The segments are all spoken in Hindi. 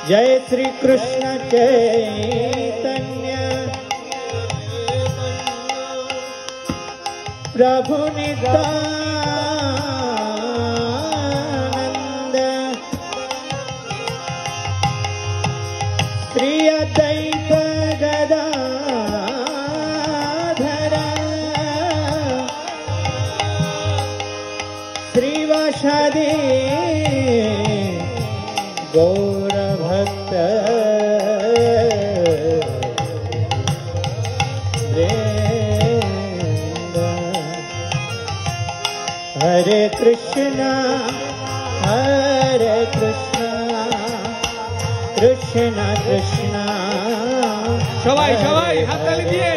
जय श्री कृष्ण चैतन्य प्रभु नित्यानंद श्री अद्वैत गदाधर श्रीवासादि गौर भक्त वृंद। हरे कृष्णा कृष्णा कृष्णा সবাই সবাই হাত তালি দিয়ে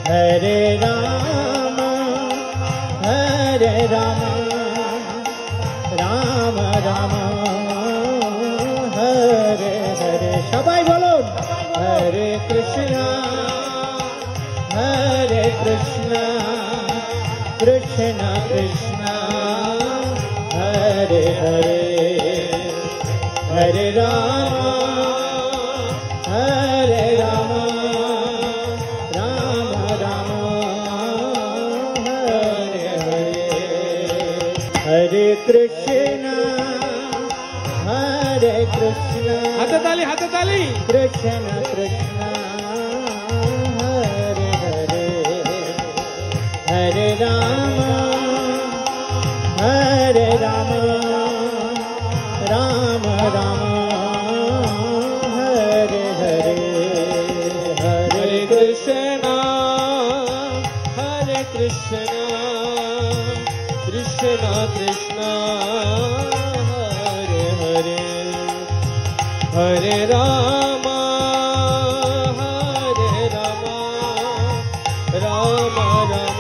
हरे राम राम राम हरे हरे সবাই বলুন हरे कृष्णा कृष्णा कृष्णा हरे हरे हरे राम राम राम हरे हरे हरे कृष्णा হাতে তালি कृष्ण कृष्ण हरे हरे हरे राम राम राम हरे हरे हरे कृष्ण कृष्ण कृष्ण हरे हरे हरे राम राम राम